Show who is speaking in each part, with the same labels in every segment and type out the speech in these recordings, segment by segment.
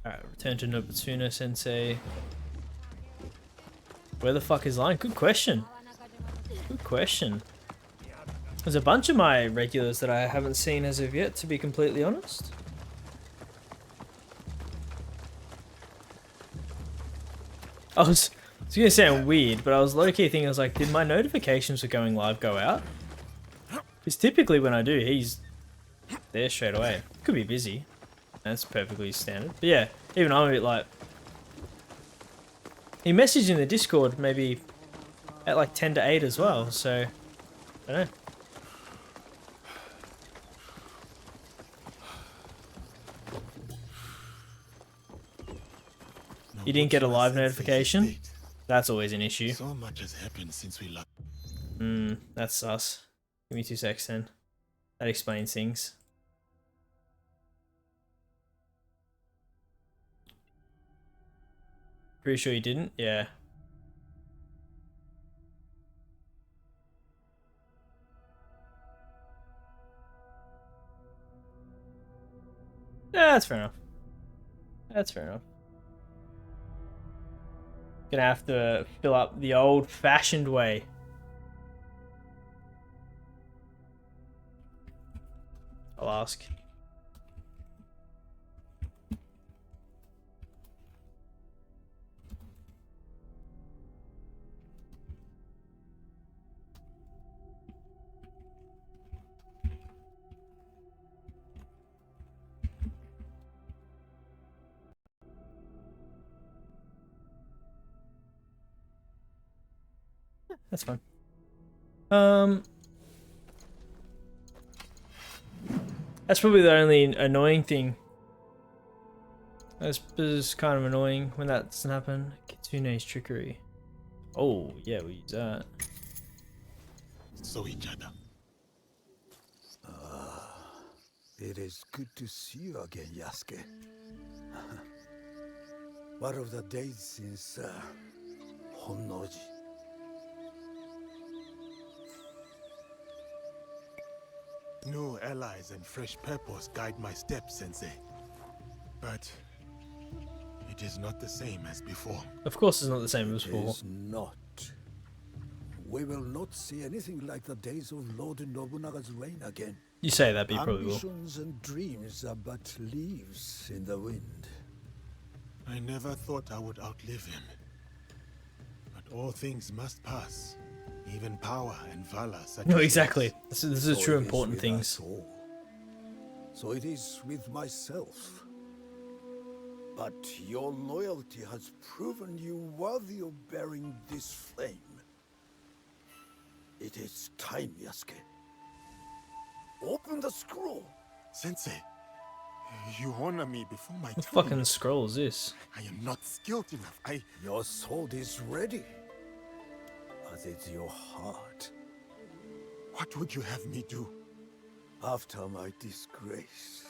Speaker 1: Alright, return to Nobutsuna Sensei. Where the fuck is Line? Good question. Good question. There's a bunch of my regulars that I haven't seen as of yet, to be completely honest. It's gonna sound weird, but I was low-key thinking, I was like, did my notifications for going live go out? Because typically when I do, he's there straight away. Could be busy. That's perfectly standard. But yeah, even I'm a bit like... He messaged in the Discord maybe at like 10 to 8 as well, so... I don't know. You didn't get a live notification? That's always an issue.
Speaker 2: So much has happened since we left.
Speaker 1: That's sus. Give me 2 secs then. That explains things. Pretty sure you didn't? Yeah. Yeah, that's fair enough. That's fair enough. Gonna have to fill up the old-fashioned way. I'll ask. That's fine. That's probably the only annoying thing. That's kind of annoying when that doesn't happen. Kitsune's trickery. Oh, yeah, we use that.
Speaker 2: Saw each other.
Speaker 3: It is good to see you again, Yasuke. What of the days since Honnoji?
Speaker 2: New allies and fresh purpose guide my steps, Sensei. But it is not the same as before.
Speaker 1: Of course, it's not the same as
Speaker 3: It
Speaker 1: before.
Speaker 3: is not. We will not see anything like the days of Lord Nobunaga's reign again.
Speaker 1: You say that, but you probably will.
Speaker 3: Ambitions and dreams are but leaves in the wind.
Speaker 2: I never thought I would outlive him. But all things must pass. Even power and valor such
Speaker 1: No,
Speaker 2: as
Speaker 1: exactly.
Speaker 2: his.
Speaker 1: This is true
Speaker 3: it is
Speaker 1: important
Speaker 3: with
Speaker 1: things.
Speaker 3: us all. So it is with myself. But your loyalty has proven you worthy of bearing this flame. It is time, Yasuke. Open the scroll.
Speaker 2: Sensei, you honor me before my
Speaker 1: What
Speaker 2: time.
Speaker 1: fucking scroll is this?
Speaker 2: I am not skilled enough.
Speaker 3: Your sword is ready. As is your heart.
Speaker 2: What would you have me do?
Speaker 3: After my disgrace,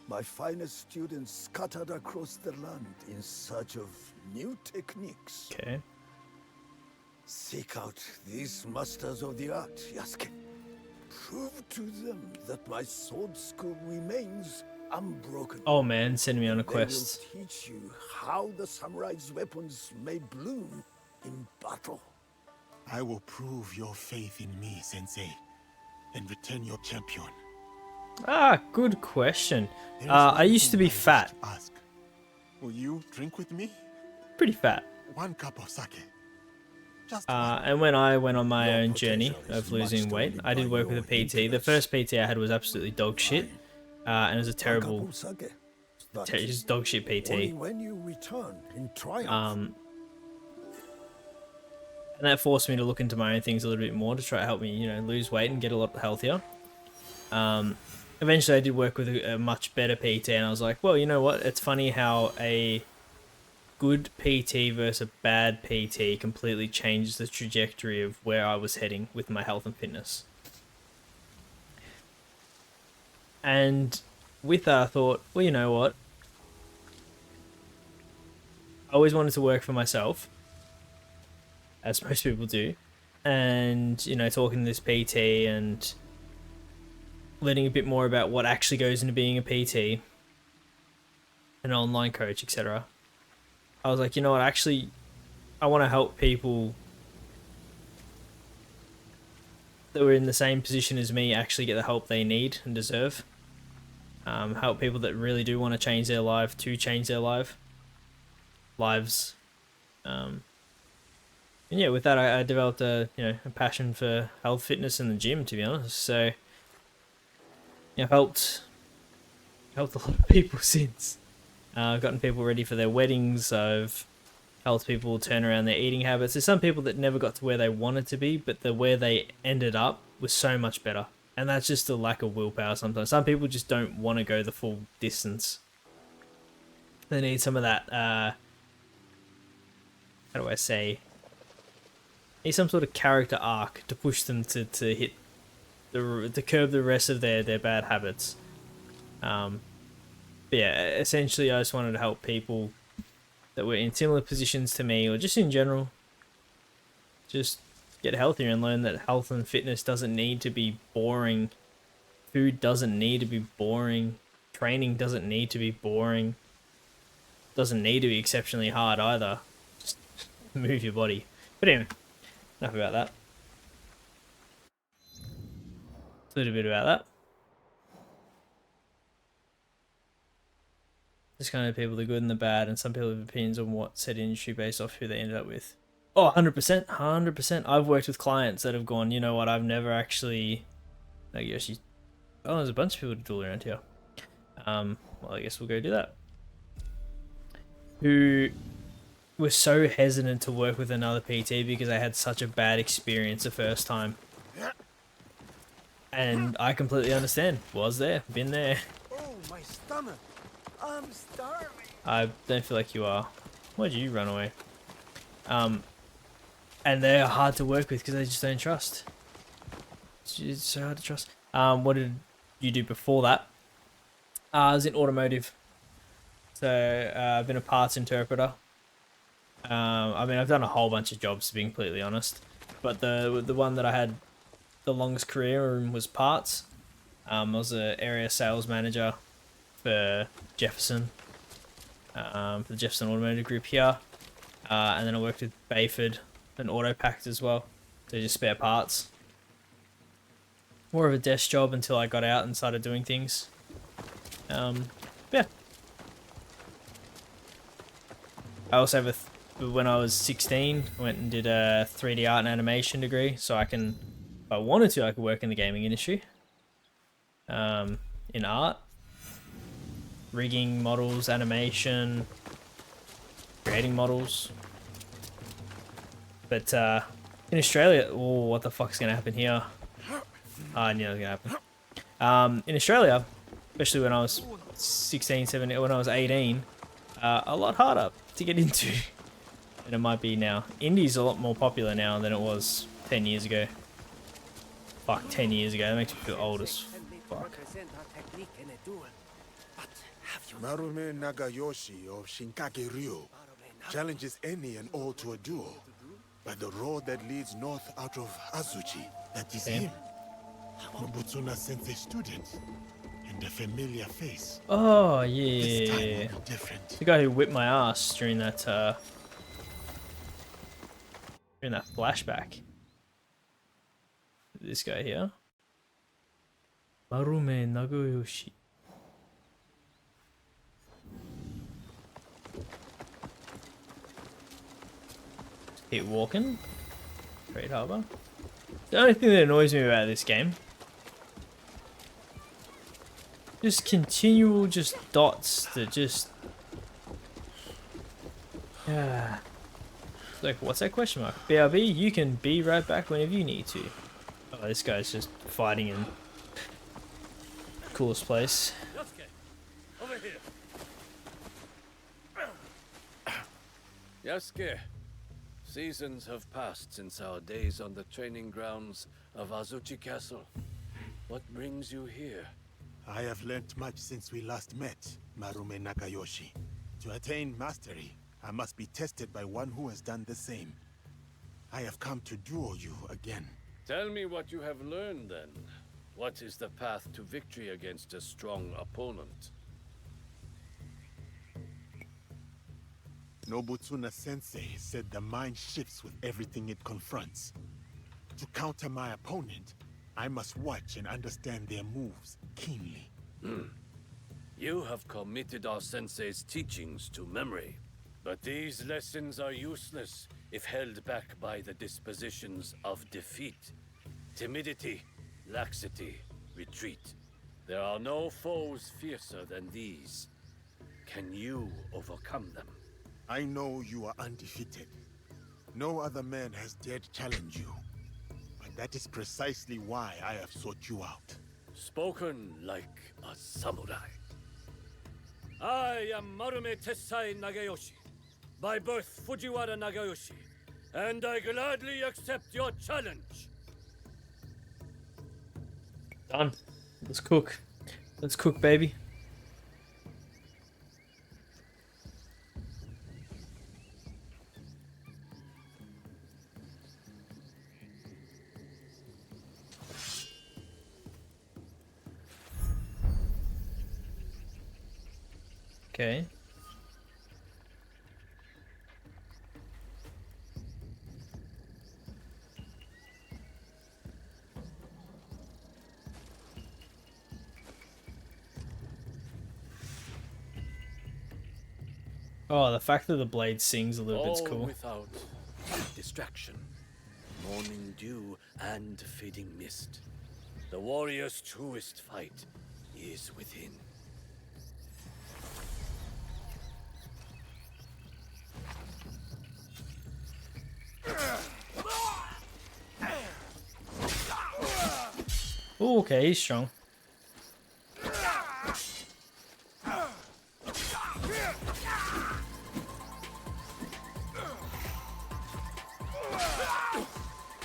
Speaker 3: my finest students scattered across the land in search of new techniques.
Speaker 1: Okay.
Speaker 3: Seek out these masters of the art, Yasuke. Prove to them that my sword school remains unbroken.
Speaker 1: Oh man, send me on a
Speaker 3: They
Speaker 1: quest.
Speaker 3: will teach you how the samurai's weapons may bloom in battle.
Speaker 2: I will prove your faith in me, Sensei, and return your champion.
Speaker 1: Ah, good question.
Speaker 2: There is
Speaker 1: I
Speaker 2: one
Speaker 1: used to
Speaker 2: thing
Speaker 1: be
Speaker 2: I wish
Speaker 1: fat.
Speaker 2: to ask. Will you drink with me?
Speaker 1: Pretty fat.
Speaker 2: 1 cup of sake. Just one.
Speaker 1: And when I went on my
Speaker 3: Your
Speaker 1: own journey
Speaker 3: potential
Speaker 1: of
Speaker 3: is
Speaker 1: losing
Speaker 3: matched
Speaker 1: weight,
Speaker 3: only
Speaker 1: I did
Speaker 3: by
Speaker 1: work with a
Speaker 3: your
Speaker 1: PT. The first PT I had was absolutely dog shit. And it was a terrible,
Speaker 3: Sake, but
Speaker 1: just dog shit
Speaker 3: only
Speaker 1: PT.
Speaker 3: when you return in triumph.
Speaker 1: And that forced me to look into my own things a little bit more to try to help me, you know, lose weight and get a lot healthier. Eventually I did work with a much better PT, and I was like, well, you know what? It's funny how a good PT versus a bad PT completely changes the trajectory of where I was heading with my health and fitness. And with that, I thought, well, you know what? I always wanted to work for myself, as most people do. And, you know, talking to this PT and learning a bit more about what actually goes into being a PT. an online coach, etc. I was like, you know what, actually, I want to help people that were in the same position as me actually get the help they need and deserve. Help people that really do want to change their life to change their lives. And yeah, with that, I developed a passion for health, fitness, and the gym. To be honest, so I've helped a lot of people since. I've gotten people ready for their weddings. I've helped people turn around their eating habits. There's some people that never got to where they wanted to be, but where they ended up was so much better. And that's just a lack of willpower sometimes. Some people just don't want to go the full distance. They need some of that, how do I say? Need some sort of character arc to push them to hit to curb the rest of their bad habits. But yeah, essentially I just wanted to help people that were in similar positions to me, or just in general, just get healthier and learn that health and fitness doesn't need to be boring. Food doesn't need to be boring. Training doesn't need to be boring. Doesn't need to be exceptionally hard either. Just move your body. But anyway, enough about that. A little bit about that. Just kind of people, the good and the bad, and some people have opinions on what said industry based off who they ended up with. Oh, 100%, 100%. I've worked with clients that have gone, you know what, I've never actually... Like, Yoshi... Oh, there's a bunch of people to duel around here. Well, I guess we'll go do that. Who were so hesitant to work with another PT because they had such a bad experience the first time. And I completely understand. Was there. Been there.
Speaker 3: Oh, my stomach. I'm starving.
Speaker 1: I don't feel like you are. Why'd you run away? And they're hard to work with because they just don't trust. It's so hard to trust. What did you do before that? I was in automotive. So I've been a parts interpreter. I mean, I've done a whole bunch of jobs, to be completely honest. But the one that I had the longest career in was parts. I was an area sales manager for Jefferson, for the Jefferson Automotive Group here. And then I worked with Bayford and Autopact as well. So just spare parts. More of a desk job until I got out and started doing things. Yeah. I also have when I was 16, I went and did a 3D art and animation degree, so I can, if I wanted to, I could work in the gaming industry. In art, rigging models, animation, creating models. But in Australia, oh, what the fuck's gonna happen here? I knew it was gonna happen. In Australia, especially when I was 16, 17, when I was 18, a lot harder to get into than it might be now. Indie's a lot more popular now than it was 10 years ago. Fuck, 10 years ago. That makes me feel old as fuck.
Speaker 2: Marume Nagayoshi of Shinkage Ryo challenges any and all to a duel. By the road that leads north out of Azuchi, that is him. Nobutsuna Sensei student. And a familiar face.
Speaker 1: Oh,
Speaker 2: This time
Speaker 1: yeah.
Speaker 2: will be different.
Speaker 1: The guy who whipped my ass during that flashback. This guy here. Marume Nagayoshi. Keep walking. Trade Harbor. The only thing that annoys me about this game, just continual dots that just... Like, what's that question mark? BRB, you can be right back whenever you need to. Oh, this guy's just fighting in coolest place.
Speaker 4: Over here. Yasuke, seasons have passed since our days on the training grounds of Azuchi Castle. What brings you here?
Speaker 2: I have learnt much since we last met, Marume Nakayoshi. To attain mastery, I must be tested by one who has done the same. I have come to duel you again.
Speaker 4: Tell me what you have learned then. What is the path to victory against a strong opponent?
Speaker 2: Nobutsuna Sensei said the mind shifts with everything it confronts. To counter my opponent, I must watch and understand their moves keenly.
Speaker 4: You have committed our sensei's teachings to memory. But these lessons are useless if held back by the dispositions of defeat, timidity, laxity, retreat. There are no foes fiercer than these. Can you overcome them?
Speaker 2: I know you are undefeated. No other man has dared challenge you. But that is precisely why I have sought you out.
Speaker 4: Spoken like a samurai. I am Marume Tessai Nagayoshi. By birth Fujiwara Nagayoshi. And I gladly accept your challenge.
Speaker 1: Done. Let's cook. Let's cook, baby. Okay. Oh, the fact that the blade sings a little bit's
Speaker 4: All
Speaker 1: cool.
Speaker 4: without distraction, morning dew and fading mist. The warrior's truest fight is within.
Speaker 1: Oh, okay, he's strong.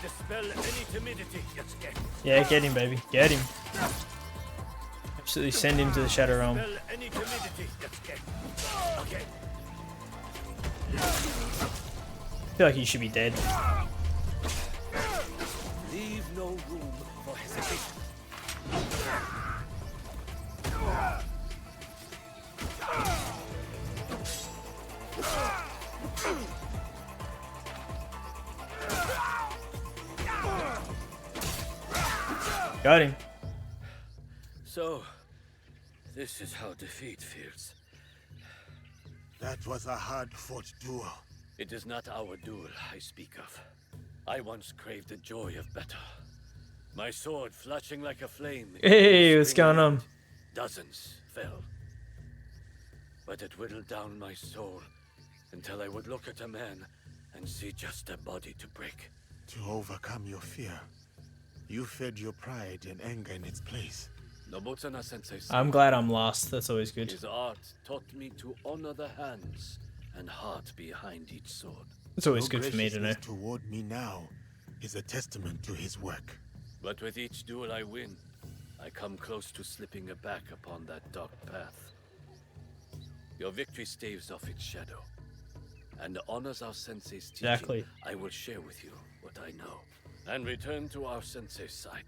Speaker 4: Dispel any timidity, Yatsuke.
Speaker 1: Yeah, get him, baby. Get him. Absolutely send him to the Shadow Realm.
Speaker 4: Dispel any timidity, Yatsuke. Okay.
Speaker 1: I feel like he should be dead.
Speaker 4: Leave no room for hesitation.
Speaker 1: Got him.
Speaker 4: So, this is how defeat feels.
Speaker 2: That was a hard-fought duel.
Speaker 4: It is not our duel I speak of. I once craved the joy of battle. My sword flashing like a flame.
Speaker 1: Hey,
Speaker 4: in
Speaker 1: what's
Speaker 4: spring
Speaker 1: going on?
Speaker 4: wind. Dozens fell. But it whittled down my soul until I would look at a man and see just a body to break.
Speaker 2: To overcome your fear, you fed your pride and anger in its place.
Speaker 4: Nobutsuna Sensei said,
Speaker 1: I'm glad I'm last. That's always good.
Speaker 4: his art taught me to honor the hands and heart behind each sword.
Speaker 1: It's always
Speaker 2: Your
Speaker 1: good for me to know.
Speaker 2: graciousness toward me now is a testament to his work.
Speaker 4: But with each duel I win, I come close to slipping back upon that dark path. Your victory staves off its shadow, and honors our sensei's teaching.
Speaker 1: Exactly.
Speaker 4: I will share with you what I know, and return to our sensei's side.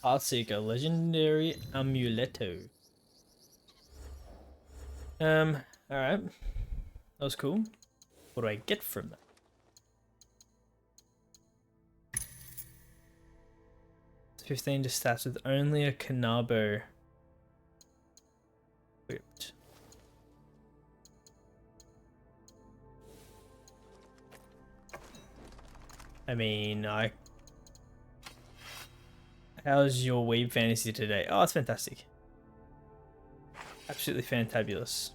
Speaker 1: Heartseeker, legendary amuleto. Alright. That was cool. What do I get from that? It's 15 to stats with only a Kanabo equipped. I mean, how's your Weeb fantasy today? Oh, it's fantastic. Absolutely fantabulous.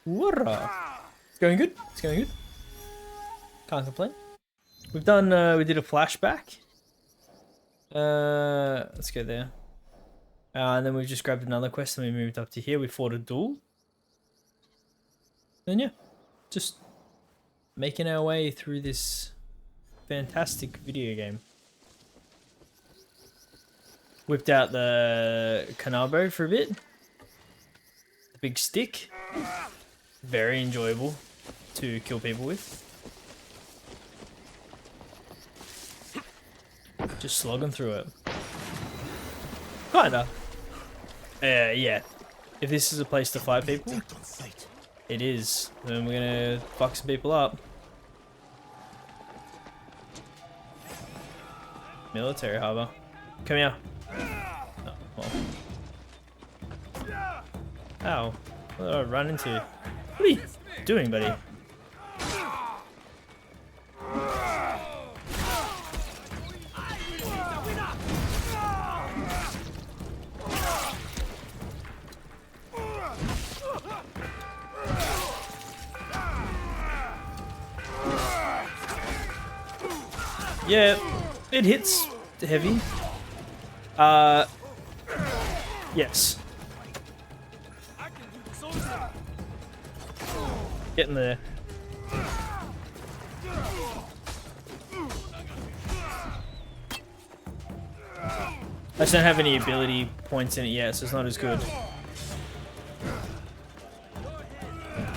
Speaker 1: Whoa. It's going good. It's going good. Can't complain. We've done, we did a flashback. Let's go there. And then we just grabbed another quest and we moved up to here. We fought a duel. And yeah, just making our way through this fantastic video game. Whipped out the Kanabo for a bit. The big stick. Very enjoyable to kill people with. Just slogging through it. Kinda. Yeah. If this is a place to fight people,
Speaker 2: On sight.
Speaker 1: it is. Then we're gonna fuck some people up. Military harbor. Come here. Oh, well. Ow. What did I run into? What are you doing, buddy? Yeah, it hits heavy. Yes. Getting there. I just don't have any ability points in it yet, so it's not as good.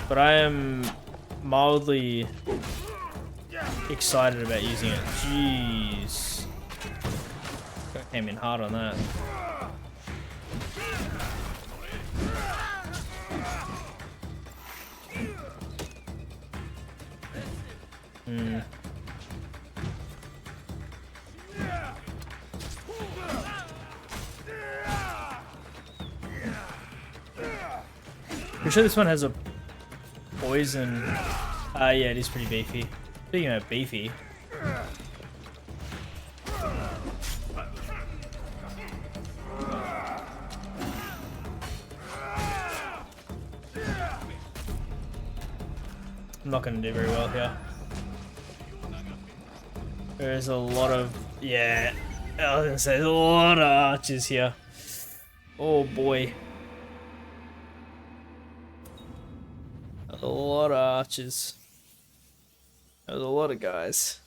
Speaker 1: But I am mildly excited about using it. Jeez. Came in hard on that. Pretty sure this one has a poison. Yeah, it is pretty beefy. Speaking of beefy. I'm not going to do very well here. There's a lot of... Yeah, I was going to say, there's a lot of archers here. Oh boy. A lot of archers. There's a lot of guys.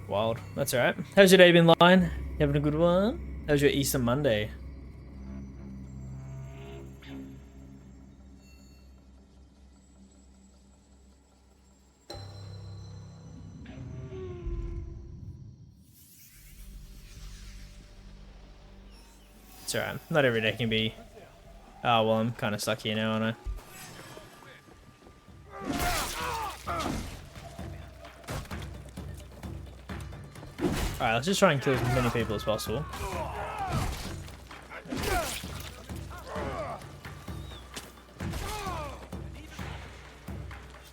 Speaker 1: Wild. That's alright. How's your day been, Lion? You having a good one? How's your Easter Monday? It's alright. Not every day can be... Oh, well, I'm kind of stuck here now, aren't I? Alright, let's just try and kill as many people as possible.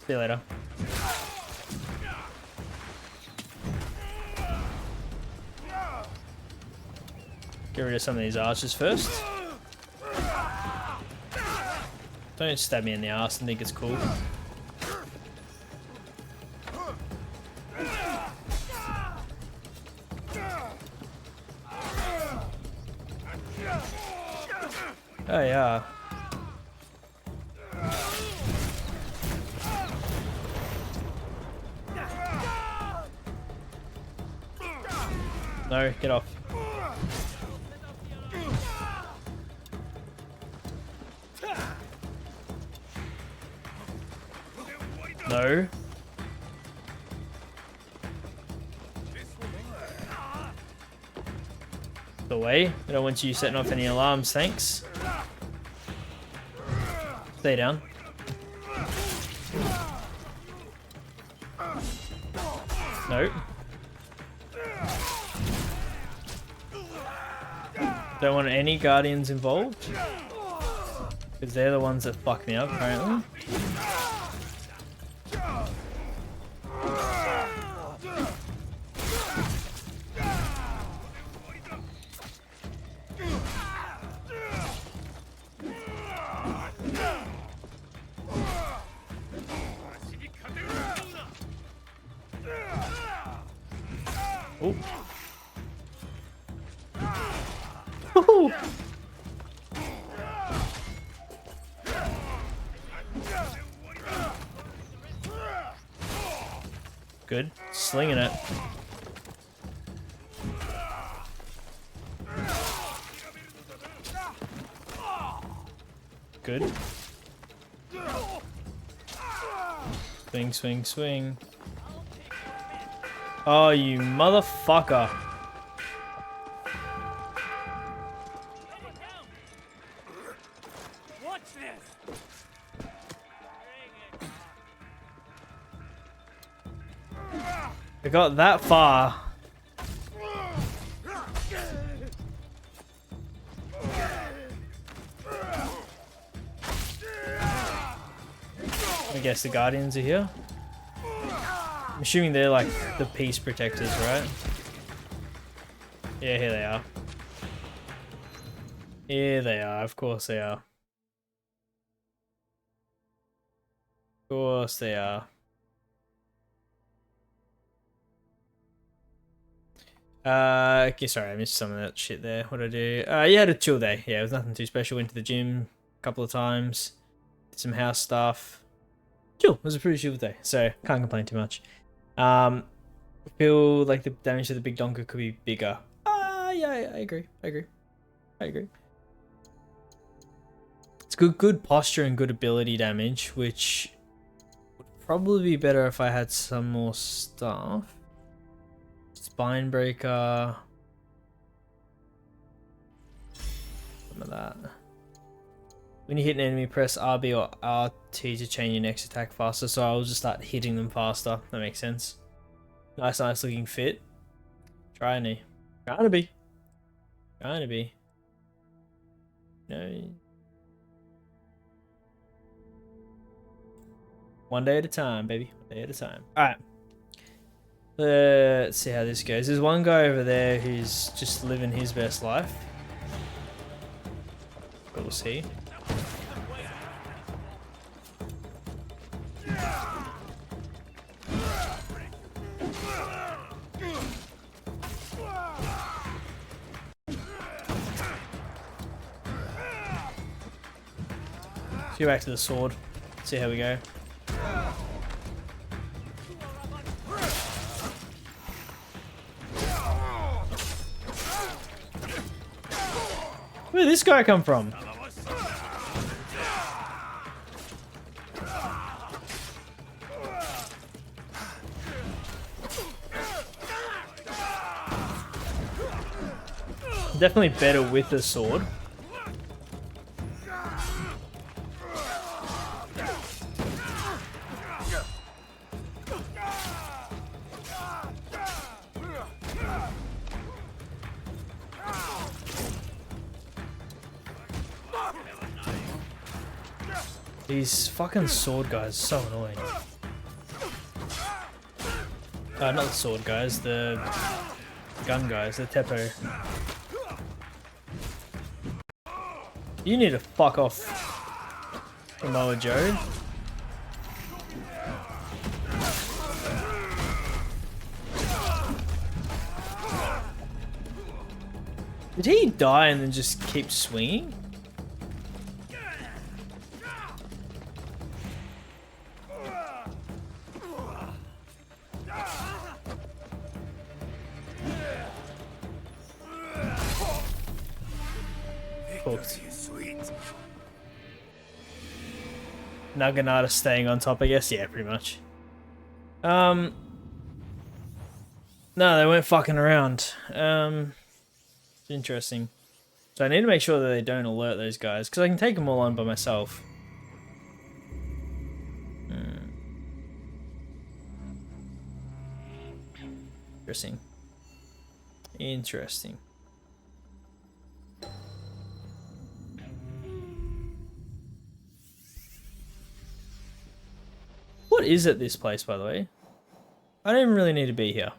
Speaker 1: See you later. Get rid of some of these archers first. Don't stab me in the ass and think it's cool. Oh yeah. No, get off. No. The way. I don't want you setting off any alarms, thanks. Stay down. No. Don't want any guardians involved. Because they're the ones that fuck me up, apparently. Oh. Woohoo! Good. Slinging it. Good. Swing, swing, swing. Oh, you motherfucker.
Speaker 5: Watch this.
Speaker 1: I got that far. I guess the Guardians are here. I'm assuming they're like the peace protectors, right? Yeah, here they are. Here they are, of course they are. Of course they are. Okay, sorry, I missed some of that shit there. What'd I do? Yeah, I had a chill day. Yeah, it was nothing too special. Went to the gym a couple of times. Did some house stuff. Chill. It was a pretty chill day, so can't complain too much. I feel like the damage to the big donker could be bigger. Yeah, I agree. I agree. It's good posture and good ability damage, which would probably be better if I had some more stuff. Spine breaker. Some of that. When you hit an enemy, press RB or RT to change your next attack faster. So I'll just start hitting them faster. That makes sense. Nice looking fit. Trying to be. No. One day at a time, baby. One day at a time. Alright. Let's see how this goes. There's one guy over there who's just living his best life. We'll see. Let's go back to the sword. See how we go. Where did this guy come from? Definitely better with the sword. These fucking sword guys are so annoying. Not the sword guys, the gun guys, the Teppo. You need to fuck off, Samoa Joe. Did he die and then just keep swinging? Naginata staying on top, I guess. Yeah, pretty much. No, they weren't fucking around. It's interesting. So I need to make sure that they don't alert those guys, because I can take them all on by myself. Interesting. Interesting. What is at this place, by the way? I don't even really need to be here.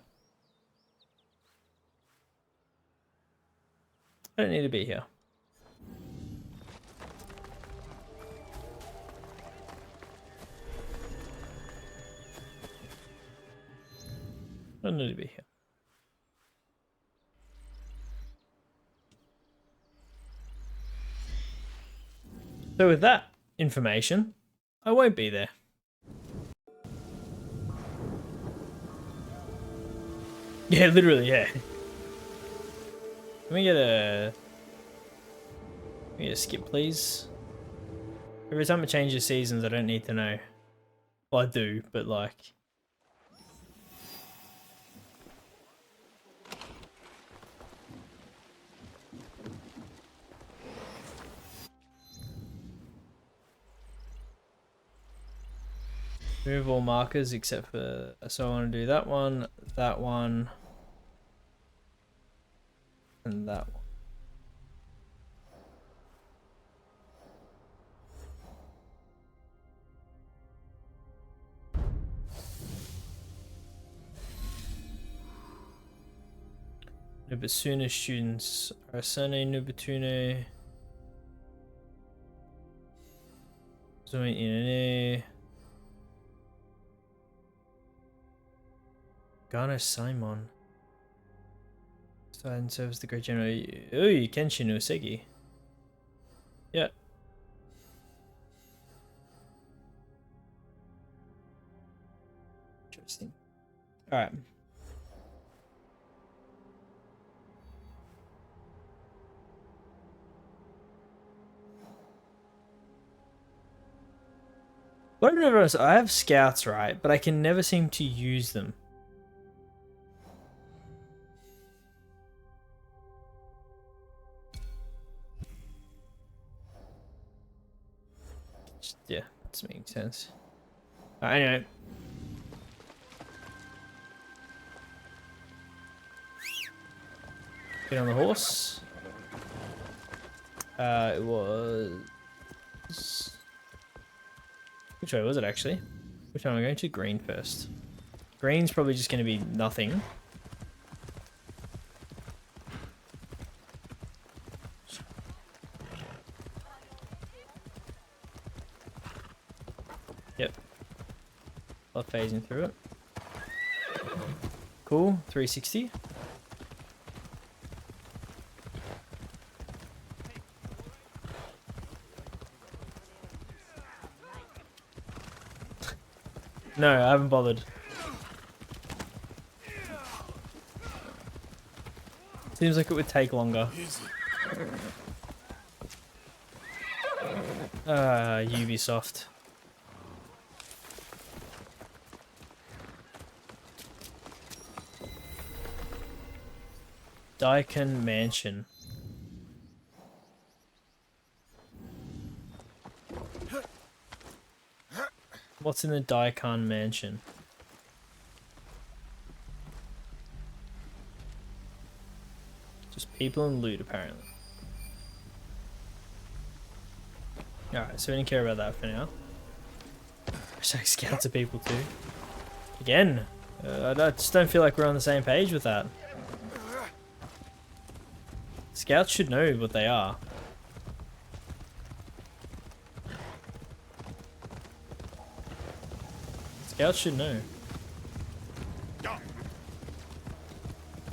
Speaker 1: I don't need to be here. I don't need to be here. So with that information, I won't be there. Yeah, literally, yeah. Let me get a skip, please. Every time it changes seasons, I don't need to know. Well, I do, but like... Remove all markers except for... So I want to do that one, and that one. Nubasuna students Arsene Nubatune Zoe Inane Ghana Simon Side and serves the great general. Oh, Kenshin Usegi. Yeah. Interesting. Alright. What I've never noticed, I have scouts, right? But I can never seem to use them. Yeah, doesn't make sense. Anyway. Get on the horse. It was... Which way was it actually? Which one am I going to? Green first. Green's probably just going to be nothing. Yep. Love phasing through it. Cool. 360. No, I haven't bothered. Seems like it would take longer. Ubisoft. Daikon Mansion. What's in the Daikon Mansion? Just people and loot, apparently. Alright, so we don't care about that for now. Wish I scouts are people too. Again, I just don't feel like we're on the same page with that. Scouts should know what they are. Scouts should know.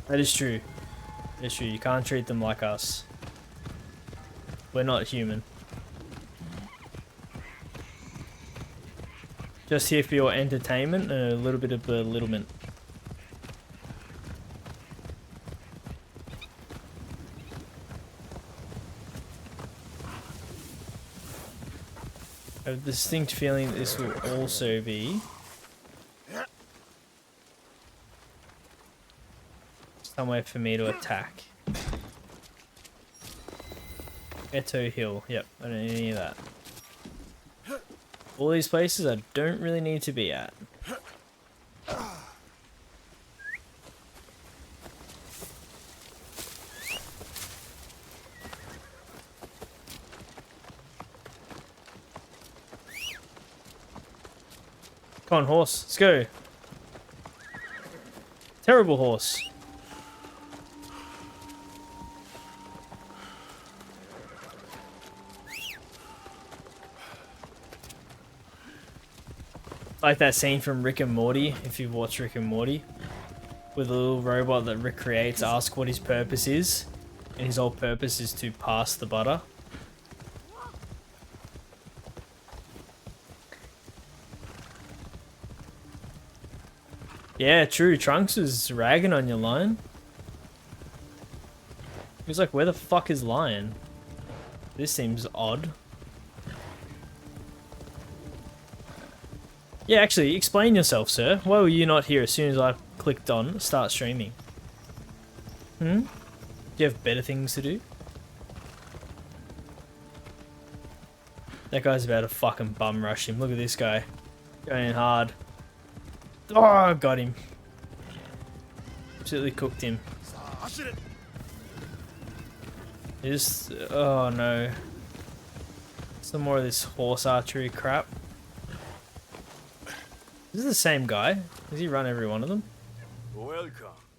Speaker 1: That is true. That is true. You can't treat them like us. We're not human. Just here for your entertainment and a little bit of belittlement. I have a distinct feeling this will also be somewhere for me to attack. Eto Hill. Yep, I don't need any of that. All these places I don't really need to be at. Come on, horse. Let's go. Terrible horse. Like that scene from Rick and Morty, if you've watched Rick and Morty, with a little robot that Rick creates, asks what his purpose is, and his whole purpose is to pass the butter. Yeah, true. Trunks is ragging on your Lion. He was like, where the fuck is Lion? This seems odd. Yeah, actually, explain yourself, sir. Why were you not here as soon as I clicked on start streaming? Do you have better things to do? That guy's about to fucking bum rush him. Look at this guy. Going in hard. Oh, got him. Absolutely cooked him. Just, oh no. Some more of this horse archery crap. Is this the same guy? Does he run every one of them?
Speaker 5: Welcome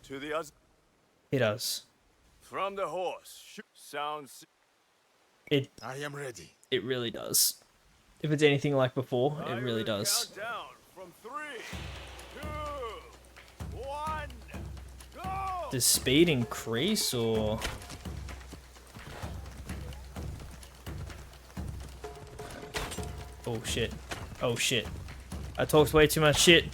Speaker 5: to the
Speaker 1: He does.
Speaker 5: from the horse. Sounds
Speaker 1: It
Speaker 2: I am ready.
Speaker 1: it really does. If it's anything like before, it really does.
Speaker 5: Count down from 3, 2, 1, go!
Speaker 1: Does speed increase or? Oh shit. Oh shit. I talked way too much shit.